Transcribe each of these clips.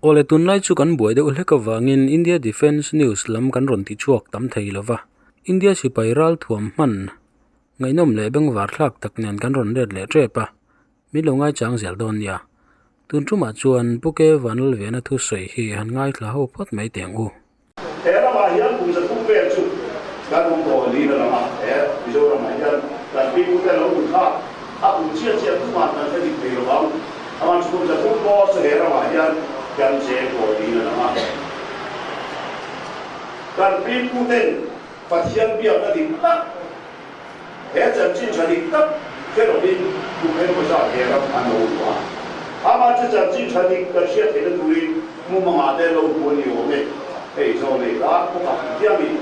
ole tunlai chu kan buai de ulhe ka wangin India Defence News lam kan ron ti chuak tam thei lova India sipai ral thuam man ngainom le beng war thlak tak nen kan ron red le trepa mi longai chang zel don ya tun chuma chuan K Vanlalvena'n thu soi hi han Ngaithla ho phot mai teng u era ma hian kum sa kum ve chu kan kum to li na ma bizo ra ma hian kan bi ku ta lo ku kha a ku chia chia ku ma ta di pe lo bang aman chu kum sa kum ko sa era ma hian kan che ko li na ma kan bi ku ten pathian bi na di ta chan chin cha di ta ke lo bin ku ke ko sa era an lo wa ama chan chin cha di ka chia te na tu ri mu ma de lo ko ni o me hey so này đã có cả kia mình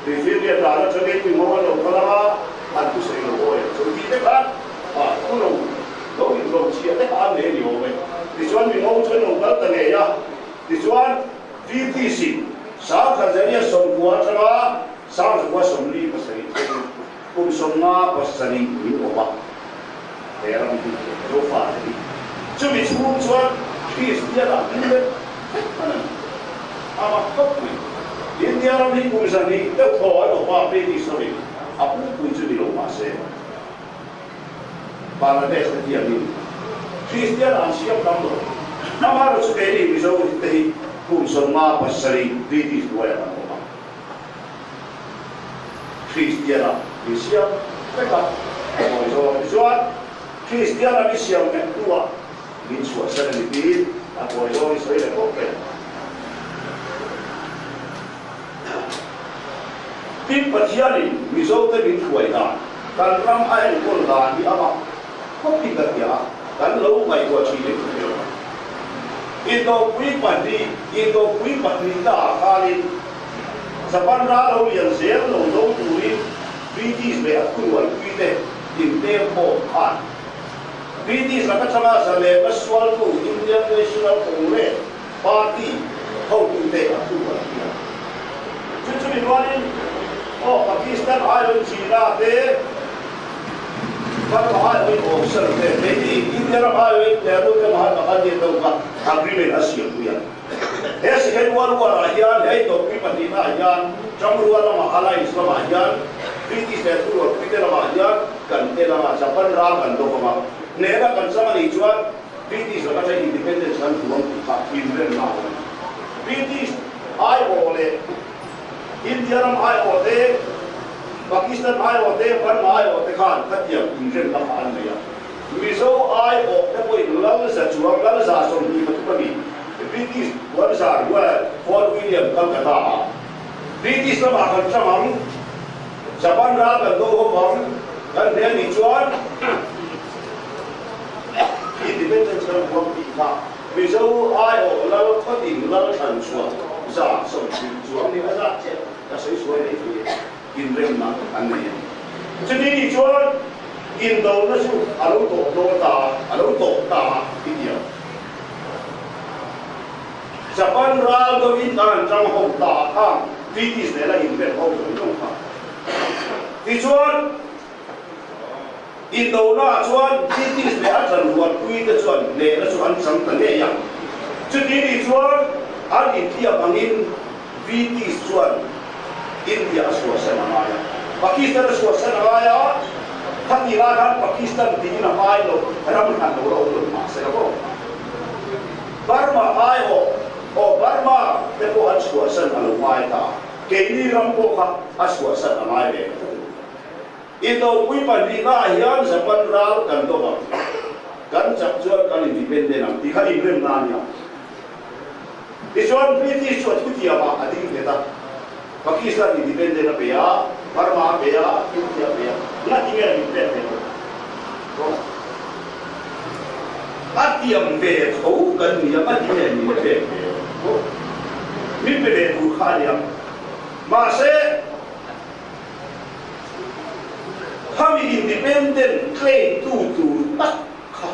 thì phía kia là nó cho nên mình mua đồ có là ăn cứ xây đồ rồi rồi đi tới bán cũng đồ mình đồ chia tới ăn để nhiều vậy thì cho mình mua cho nó cái này nhá thì cho đi đi xịn sáng khai ra đi sống qua cho nó sáng rồi qua sống đi có xây cùng sống na có xây mình có bao để làm gì đồ phá đi cho mình xuống cho khi kia là những cái ama koppi India ram ni kum sa ni te thoi lo pa pe ni sorry apu ku chu ni lo ma se Bangladesh ni ni Christian an siam tam lo amaro chu ke ni zo te hi kum son ma pasari british lo ya ma Christian ni siam te ka mo zo Christian ni siam ke tua ni chu sa ni ti apo zo ni so le ko pe tin pathiani mizo te bin thuai da kan ram ai ko da ni ama ko pi da ya kan lo mai ko chi le ko indo kui pati da khalin saban ra lo yan zer lo lo turi british le aku wal kui te in te mo an british la ka chama sa le aswal ko Indian National Congress party ho tu te aku wal chu ni wanin Pakistan ai China te kan ai option te meti India ai te ro ke ma ka de to ka agreement asia ku ya es he war war ayan he to pi patina ayan chang ruwa la ma ala islam ayan british te tu ro pi te la ma ayan kan te la ma japan ra kan do ma ne ra kan sama ni chuan british la ka independence kan tu ka independent na british ai ole India ram ai hote Pakistan ai hote Burma ai hote khan khatia injen la khan me ya mizo ai ho te poi lal sa chuang lal sa som ni patu pani British war sa wa Fort William Calcutta British la ma kan chamang Japan ra kan do ho bang kan ne ni chuan independence kan ko ti ka mizo ai ho lal khati lal chan chuang sa som chuang ni za che ta sei suai nei fi in rem na an nei chu ni chuan in do na chu alo to ta India Japan ra do in kan chang ho ta ha British ne la in vet ho no ha ti chuan in do na chuan British ne a chan ruat kui te chuan ne na chu an chang ta ne ya chu ni chuan an India bangin British chuan India suasana maya Pakistan suasana maya thati la kan Pakistan dina mai lo ram kan lo ma se ko Burma ai o Burma te ko an suasana lo mai ta ke ni ram ko kha suasana mai le ito kui pa di na hian Japan ral kan do ba kan chak chuan kan independent am ti kha in na nia Isuan British chuan tu ti ama ading ta Pakistan independent na peya Burma peya India peya na tinga independent ko atiam be tho kan ni ama tinga ni be ko mi be tu khaliam ma se kami independent claim tu tak kha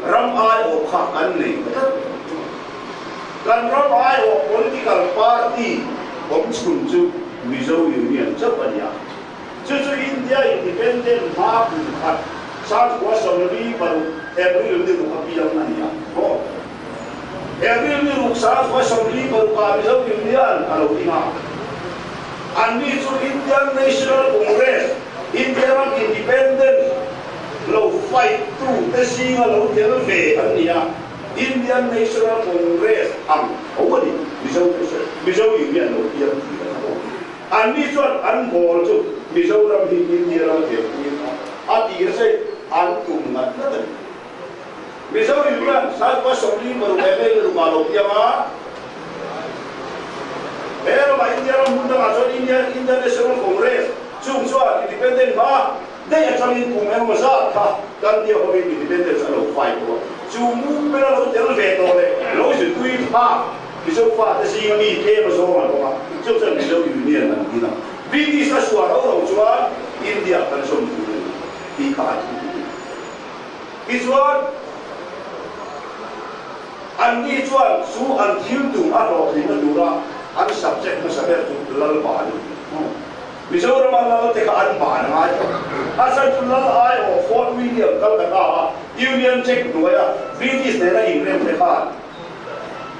ram ai o kha kan nei kan ram ai o political party om chun chu Mizo Union chapania chu India independent ma ku khat san ko somri paru every de ko piyam na ya ko every new sa wa somli ko ka mi zo union alo ina ani to Indian National Congress Indian Independent lo fight through the singa lo tel ve ania Indian National Congress am awani mizo union lo dia ani to an bol to mizo ram hi India ra ke ati se an tum na mizo union sa ko somli ko bebe lo malo dia ma pero ba India ram munda ma so Indian National Congress chung so independent ba đây là trong cùng em mà ra cả đang điều hội nghị bên đây sẽ lâu phải của chú muốn bây giờ lâu tiếng về rồi đấy lâu chỉ quy pha cái số pha cái gì mà đi thêm mà số mà đúng không chú sẽ bị lâu nhiều年了你知道vì đi sa xóa lâu lâu chú anh India cần sống đi khai cái chú anh đi chú anh số anh thiếu tụng anh học thì nó đủ ra anh subject nó sẽ bị lal bản Mizoram Allah te ka an ba na ai asal tulal ai o Fort William Calcutta Union Jack noya British ne na England te ka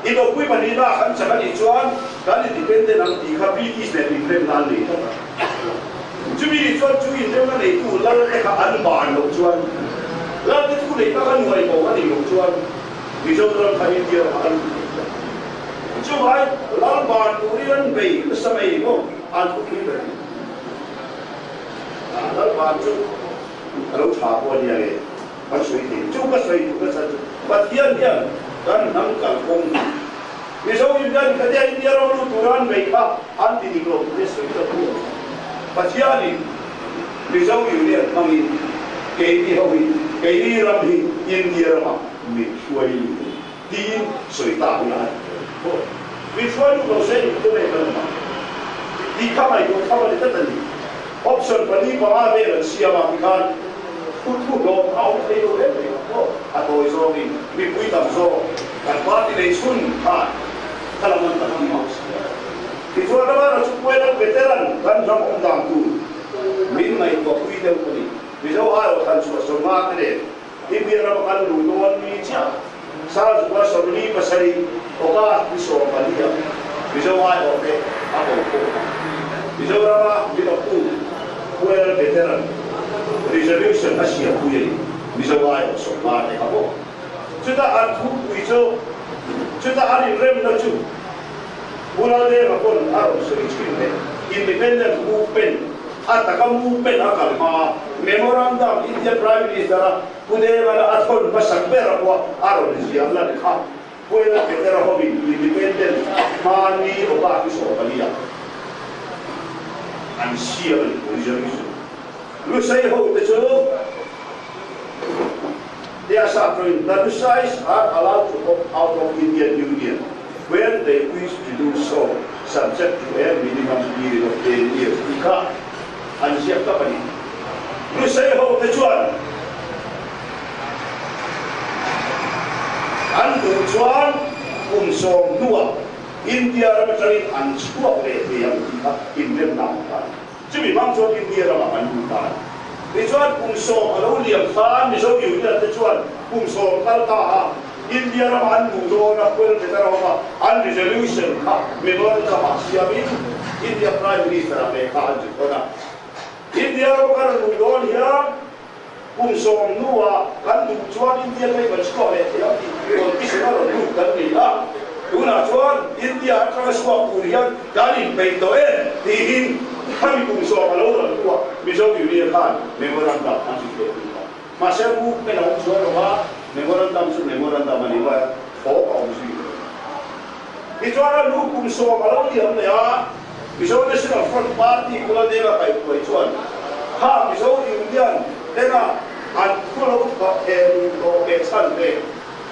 ito pui manila kan sa kan chuan kan independent ang di ka British ne England na le chu bi chuan chu England na le tu lal te ka an ba lo chuan lal te tu le ka kan noi ko kan lo chuan Mizoram ka India an chu ai lal ba tu rian bei sa mai mo an ku ki đó là chú lâu trả qua đi này bắt suy thì chú bắt suy chú bắt suy bắt thiên thiên kan nắm cả công vì sao như vậy cái này India rồi lúc turan về cả anh thì đi rồi để suy được luôn bắt thiên đi vì sao như vậy mà mình cái gì hậu cái gì làm thì India mà mình suy đi suy tạo lại vì suy lúc đầu sẽ tôi này mà đi khắp này cũng khắp này tất cả option pani pa ve ran sia ma kan thu do au te do le ko a to zo mi pui tam zo kan party le sun ha kalaman ta ma ki zo da ba chu ko la veteran kan jam om dam tu min mai ko pui de ko ni mi zo a o kan so ma te ni bi ra kan lu do wan mi cha sa zo so ni pa sai o ka ni so pa ni ya mi zo a o pe a ko mi zo ra ma mi do ku well veteran reservation Asia puye misawai so ma ne kabo chuta an thu puicho chuta an rem na chu pura de rakon aro so ichine independent movement ataka movement akal ma memorandum Indian Prime Minister pude wala athon basak bera ko aro ni Allah ne kha well veteran hobi independent mani o ba ki so palia and seal reservation. Lu say how the two they are suffering. The Rusais are allowed to opt out of Indian Union when they wish to do so, subject to a minimum period of 10 years. Ika and siap company. Lu say how the chuan and the chuan song dua. India ramai an suap le yang kita Indian nampak. Cuma memang suap India ramai nampak. Becuan kumso kalau lihat kan, misal India becuan kumso kalau tak India ramai mudo nak pun kita ramai an resolution kah memang sama siapa India Prime Minister mereka juga. India ramai mudo dia kumso nuwa kan becuan India mereka sekolah ya, kalau kisah orang lu kan dia. Una chuan India ka swap kurian dalin peito tihin kami kung so malo tua miso yuri kan memorandum ansi ke masabu pela chuan wa memorandum maniwa ko ausi ichuan lu kung so malo diam ya miso National Front Party kula deva kai ko chuan ha miso Indian dena an kulo ko ko chan de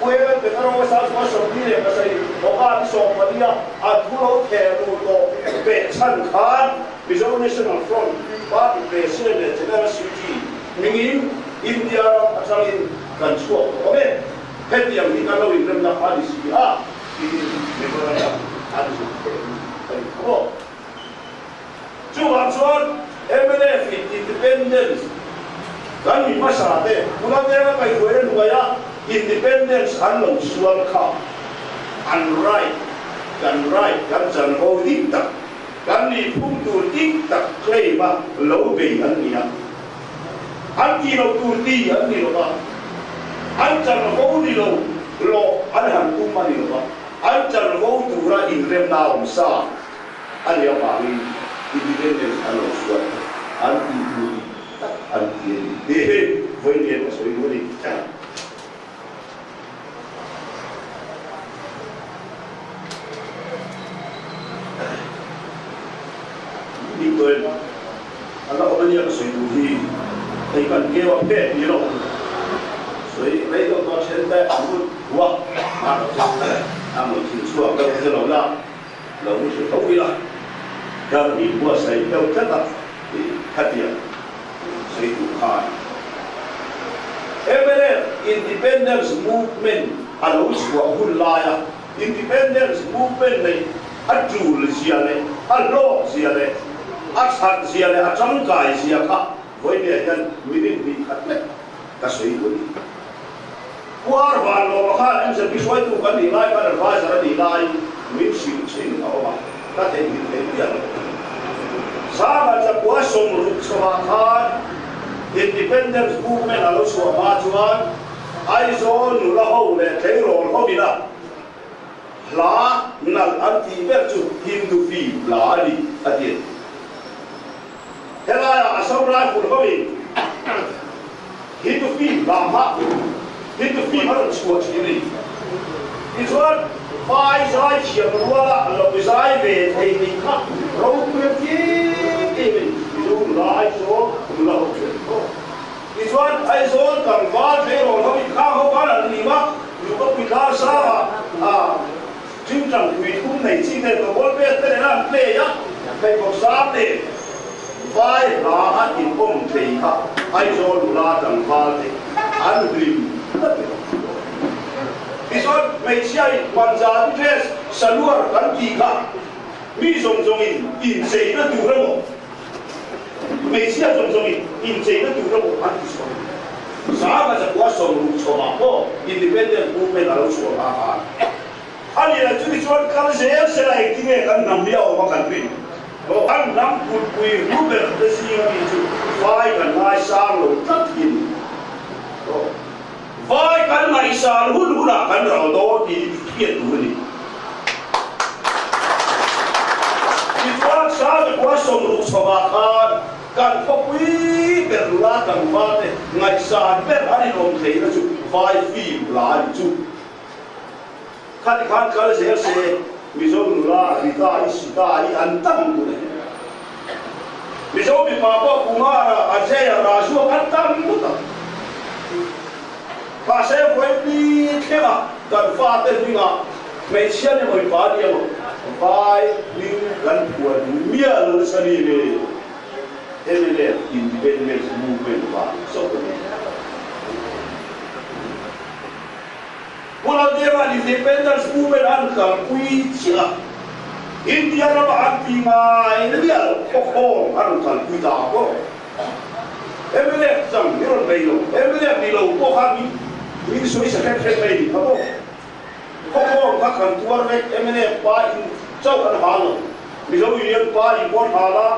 Well, the fellow was out for some years, I say, Oka, so Maria, and Pulo Care, Chan Khan, his own National Front, Party President, Suji, meaning India, actually, can swap. Okay, Petty and Mikano in them, the Hadisi, MNF, independence, then we must have it. Pulang dia nak kaya independence an long sual ka an right kan chan ho dik tak kan ni phum tur dik tak clay ma lo be an nia an ki lo tur ti an ni lo ba an chan ho ni lo an han tu ma ni lo ba an chan ho tu ra in rem na om sa an ya ba ni independence an lo suat an ti tu an ti de voi ni ma so ni ni cha đi tôi anh đã có bao nhiêu水土地你cần给我别你了所以那个到现在我我听说跟这老大老是同意了让你我谁要真的看点水土看Every independence movement alo suwa hulaya independence movement này anh chủ là gì này anh lo gì này anh sát gì này anh trong cái gì cả với người dân mình bị cắt lấy cái suy nghĩ qua vào lo mà em sẽ bị suy tu cái gì lại cái phải sẽ đi lại mình suy nghĩ nào mà cái thế mình thấy được sao màจะqua sông rút sông khan independence movement alo suwa mà chuan ai zo nu la ho le thấy rồi ho bị la la nal anti berchu hindu fi la ali adien hela asam ra pun ho bi hindu fi la ma hindu fi ma chu chi ni izwan pai zai chiam ruala lo bi zai ve thei ni kha ro ku ti ke ni lu la ai zo la ho izwan ai zo kam va ve ro ho bi kha ho ba la ni ma lu ko pi la sa chính rằng quỷ cung này chỉ nên có bốn biết thế này play á phải có sáng đi vai là anh in công thì ha ai cho là đằng vai thì anh tìm ví dụ mấy chơi quan gia dress salwar kan kỳ cả mi dùng in xây nó đủ rồi mấy chơi dùng in xây nó đủ rồi anh đi sao mà sẽ quá sống cho mà có independent movement là lúc số ba anh là chúng tôi chọn cái sẽ lại cái này kan nằm điệu mà kan pin anh nằm cùi cùi Robert để xin đi chú vai kan ngay sang luôn rất hin vai kan ngay sang hul hula kan rau đó thì kiện đủ đi thì chọn sao để quá sống lúc số ba kan có quý berla kan vai ngay sang ber anh lòng thấy là chú vai phim là chú kan kal se mizom la rita isita I antam tu ne mizom bi papa kumara ajaya raju antam tu ta pa se foi ni thema kan fa te ni nga me sia ne moi pa dia vai ni kan pu mia lo sani ne ele independence movement ba so Wala dia independence movement an kam pui chia India na ba anti ngai na dia ko an kan pui da ko emele jam ni ron bei lo emele ni lo ko ha ni soi sa kan bei ni ko ka kan tuar ve emele pa in chau an ha lo mi lo yin pa in ko ha la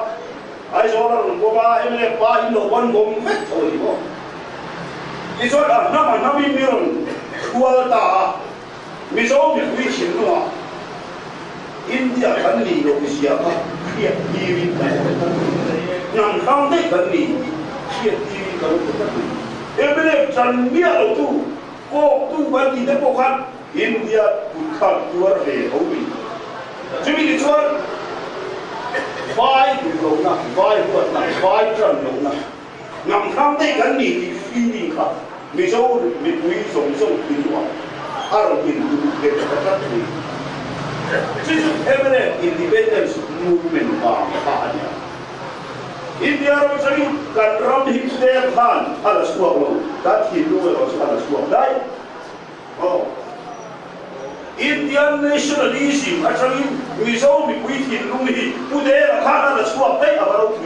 ai zo na ko ba emele pa in lo bon bom ve thoi ko ni zo da na mi mi ron Kuala ta, miso mi kui chin luwa. India kan ni lo siapa, kiat diri kan. Nang kang dek kan ni, kiat diri kan kita. Ebele chan dia lo tu, ko tu kan kita ko kan India bukan luar he hobi. Jadi di luar, vai lo na, vai buat na, vai chan lo na. Nang kang dek kan ni feeling kan. Miso mi kui song pinwa harus hindu dekat ni. Jadi every independence movement bahaya. India orang sering kan ram hikmah kan ada sebuah lo, dan hindu orang ada sebuah dai. Oh, Indian nationalism actually miso mi kui hindu ni, budaya kan ada sebuah dai apa lo tu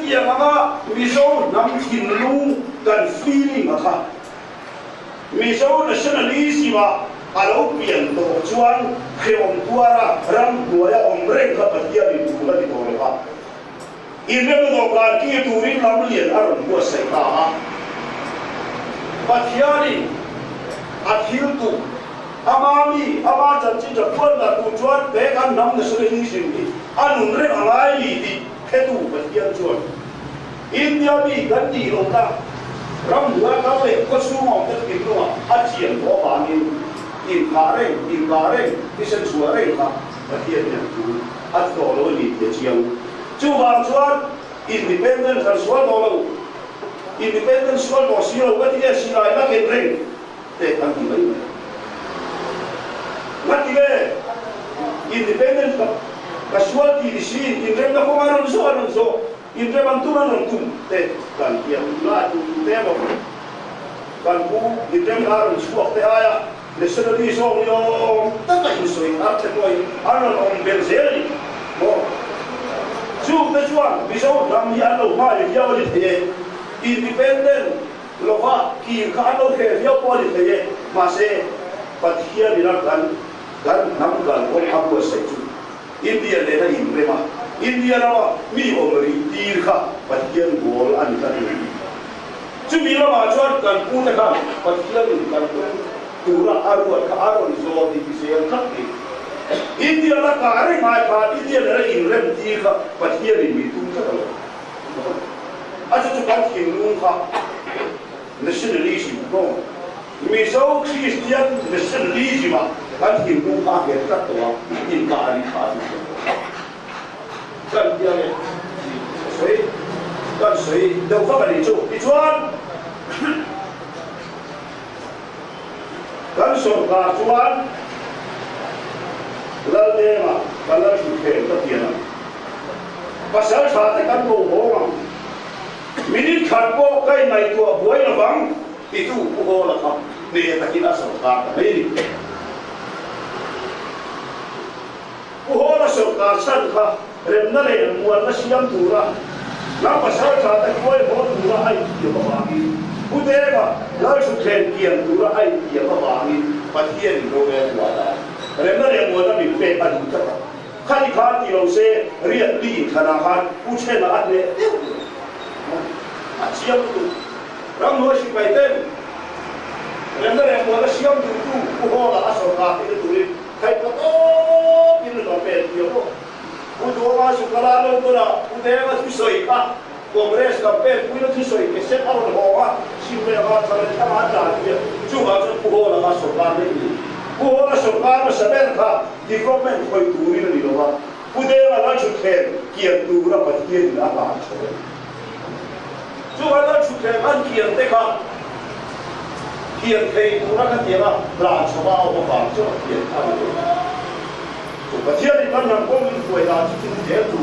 yang apa miso nam hindu dan feeling apa miso nationalism alo pian to chuan khom tuara ram tuaya omreng kha patia ni tula ni to le ba in le do ka ki turin lam lian aron ko sai ka patiani athil tu amami ama chanchi japon la tu chuan te kan nam nationalism ni anun re angai li ti khetu patia chuan India bi kan ti lo ta ram dua ka le ko su mo te ki lo a chian bo ba ni in kare ki sen suare ka patia ni tu at to lo ni te chiang chu ba chuan independent kan sual lo independent sual lo si lo ka ti si lai na ke reng te kan ti mai ngati le independent ka sual ti si in reng na ko maron so in re ban tu non tu te kan dia la tu te ba kan ku in re maron su te aya nationally so yo ta ka so in art te moi anon on berzeli mo su te chuan bi so ram ya lo ma ya li te independent lo va ki ka lo ke ya po li te ma se pathia ni na kan nam kan ko apu se chu India le na in re ma India na mi omri tir kha pathian gol an ta ni chu mi la ma chuan kan pu ta kha pathian kan tura aru ka aron zo di se kha ni India la ka re mai kha India le in rem tir kha pathian ni mi tu ta lo a chu kan kin nu kha nationalism no mi so Christian nationalism kan kin nu kha ke ta to in ka ri kha kan dia le sui đâu có phải chủ đi chuan kan so ka chuan la de ma kala su ke ta tiana pasal sa te kan go ho ma minit khat ko kai nai to boi la bang itu ho la ka ne ta kila so ka ta ni ho la so ka san ka rem na le muan na siam tura na pasal sa ta koi ho tura ai yo ba ni u de ba la su khen kian tura ai ya ba ni pathian ro le wa da rem na le muan na mi pe pa du ta khani kha ti lo se riat li khana khan u che na at le a siam tu ram no si pai ten rem na le muan na siam tu u ho la a so ka ti tu ri kai ko to kin no pe ti yo Udoma sukalalo ko na udema susoi ka Congress campaign kuno susoi ke set out ho simple ka sa tama da dia chuha chu puho la so ka ni puho la so ka no saber ka development ko turi ni lo ba udema la chu khen kian tu ra pa kian la ba chuha la chu khen an kian te ka kian te tu ra ka te ba la so ba o ba chu kian ta ba pathian ni kan nam ko min ko da chi chi je tu